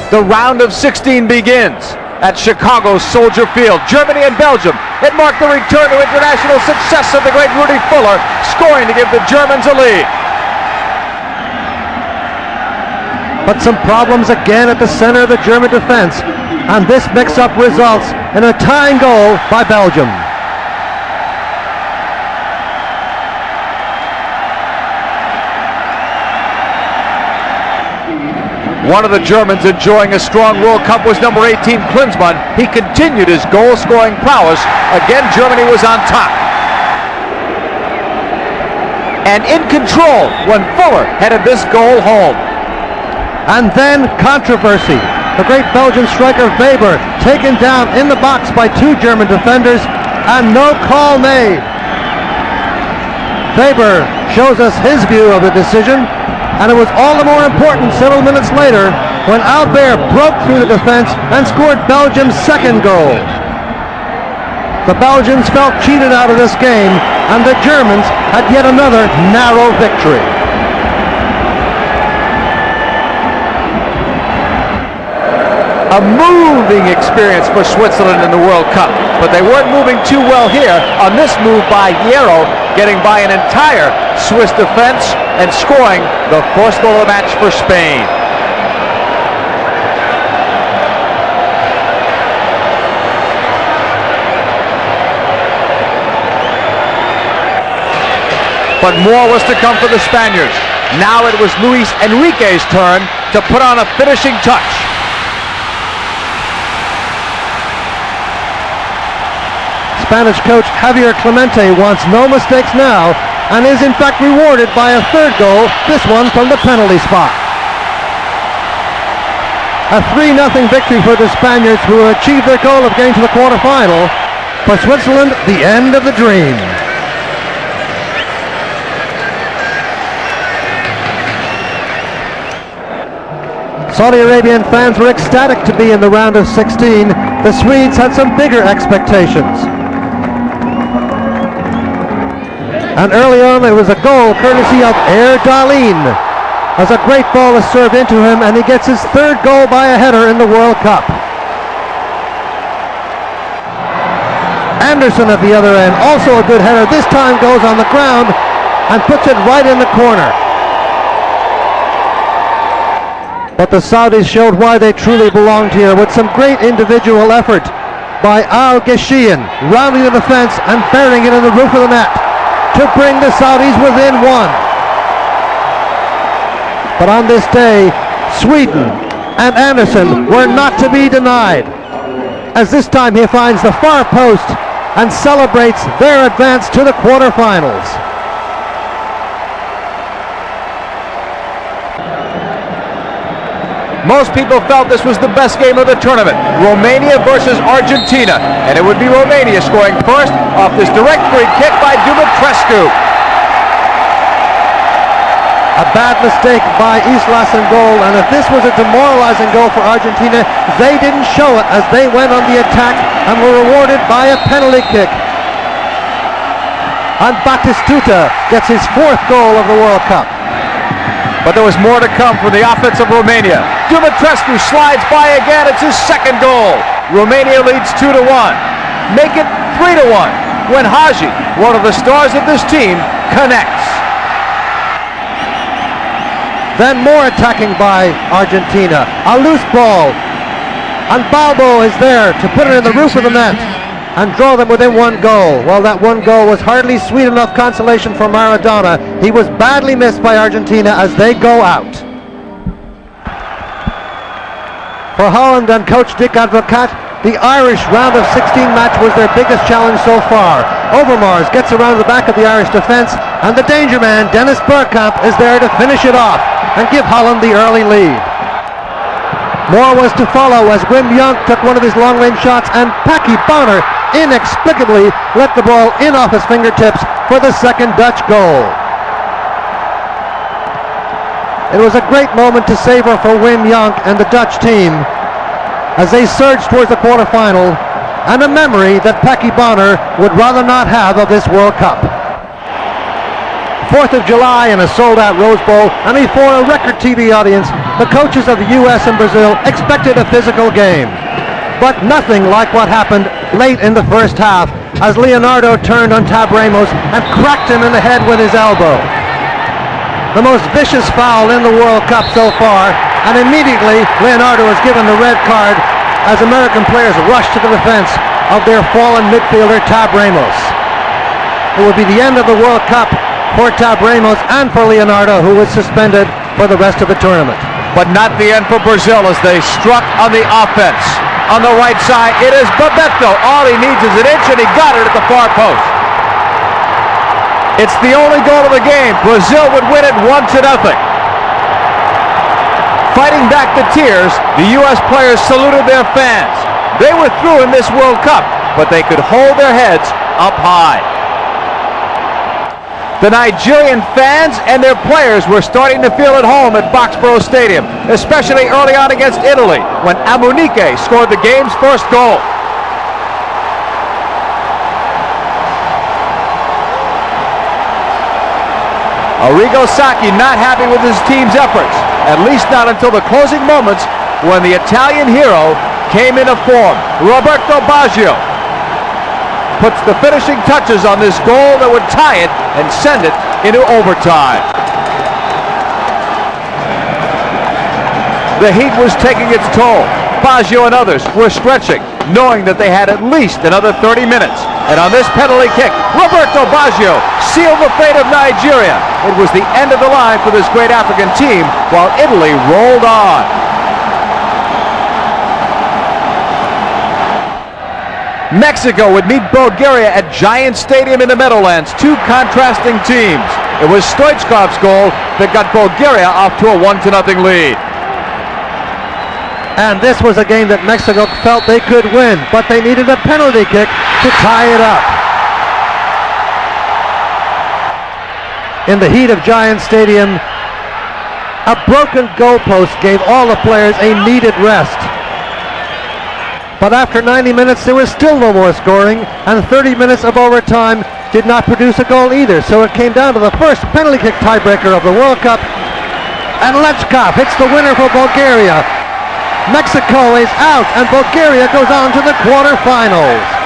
The round of 16 begins at Chicago's Soldier Field. Germany and Belgium. It marked the return to international success of the great Rudy Fuller, scoring to give the Germans a lead. But some problems again at the center of the German defense, and this mix-up results in a tying goal by Belgium. One of the Germans enjoying a strong World Cup was number 18, Klinsmann. He continued his goal-scoring prowess. Again, Germany was on top. And in control when Fuller headed this goal home. And then controversy. The great Belgian striker Weber taken down in the box by two German defenders, and no call made. Weber shows us his view of the decision, and it was all the more important several minutes later when Albert broke through the defense and scored Belgium's second goal. The Belgians felt cheated out of this game, and the Germans had yet another narrow victory. A moving experience for Switzerland in the World Cup, but they weren't moving too well here on this move by Hierro, getting by an entire Swiss defense and scoring the first goal of the match for Spain. But more was to come for the Spaniards. Now it was Luis Enrique's turn to put on a finishing touch. Spanish coach Javier Clemente wants no mistakes now, and is in fact rewarded by a third goal, this one from the penalty spot. A 3-0 victory for the Spaniards, who achieved their goal of getting to the quarterfinal. For Switzerland, the end of the dream. Saudi Arabian fans were ecstatic to be in the round of 16. The Swedes had some bigger expectations. And early on, it was a goal courtesy of Erdalin, as a great ball is served into him, and he gets his third goal by a header in the World Cup. Anderson at the other end, also a good header. This time goes on the ground and puts it right in the corner. But the Saudis showed why they truly belonged here with some great individual effort by Al-Ghachian, rounding the defense and burying it in the roof of the net to bring the Saudis within one. But on this day, Sweden and Anderson were not to be denied, as this time he finds the far post and celebrates their advance to the quarterfinals. Most people felt this was the best game of the tournament, Romania versus Argentina, and it would be Romania scoring first off this direct free kick by Dumitrescu. A bad mistake by Islas in goal, and if this was a demoralizing goal for Argentina, they didn't show it as they went on the attack and were rewarded by a penalty kick. And Batistuta gets his fourth goal of the World Cup. But there was more to come from the offense of Romania. Dumitrescu slides by again. It's his second goal. Romania leads 2-1. Make it 3-1 when Hagi, one of the stars of this team, connects. Then more attacking by Argentina. A loose ball. And Balbo is there to put it in the roof of the net and draw them within one goal. Well, that one goal was hardly sweet enough consolation for Maradona. He was badly missed by Argentina as they go out. For Holland and coach Dick Advocaat, the Irish round of 16 match was their biggest challenge so far. Overmars gets around the back of the Irish defence, and the danger man, Dennis Bergkamp, is there to finish it off and give Holland the early lead. More was to follow as Wim Jonk took one of his long-range shots, and Paki Bonner inexplicably let the ball in off his fingertips for the second Dutch goal. It was a great moment to savor for Wim Jonk and the Dutch team as they surged towards the quarterfinal, and a memory that Paki Bonner would rather not have of this World Cup. 4th of July in a sold-out Rose Bowl, and before a record TV audience, The coaches of the US and Brazil expected a physical game, but nothing like what happened late in the first half as Leonardo turned on Tab Ramos and cracked him in the head with his elbow. The most vicious foul in the World Cup so far, and immediately Leonardo was given the red card as American players rushed to the defense of their fallen midfielder Tab Ramos. It would be the end of the World Cup for Tab Ramos and for Leonardo, who was suspended for the rest of the tournament. But not the end for Brazil as they struck on the offense. On the right side, it is Bebeto. All he needs is an inch, and he got it at the far post. It's the only goal of the game. Brazil would win it 1-0. Fighting back the tears, the U.S. players saluted their fans. They were through in this World Cup, but they could hold their heads up high. The Nigerian fans and their players were starting to feel at home at Foxborough Stadium, especially early on against Italy, when Amunike scored the game's first goal. Arrigo Sacchi not happy with his team's efforts, at least not until the closing moments when the Italian hero came into form. Roberto Baggio puts the finishing touches on this goal that would tie it and send it into overtime. The heat was taking its toll. Baggio and others were stretching, knowing that they had at least another 30 minutes. And on this penalty kick, Roberto Baggio sealed the fate of Nigeria. It was the end of the line for this great African team, while Italy rolled on. Mexico would meet Bulgaria at Giant Stadium in the Meadowlands, two contrasting teams. It was Stoichkov's goal that got Bulgaria off to a 1-0 lead. And this was a game that Mexico felt they could win, but they needed a penalty kick to tie it up. In the heat of Giant Stadium, a broken goalpost gave all the players a needed rest. But after 90 minutes, there was still no more scoring, and 30 minutes of overtime did not produce a goal either. So it came down to the first penalty kick tiebreaker of the World Cup, and Lechkov hits the winner for Bulgaria. Mexico is out, and Bulgaria goes on to the quarterfinals.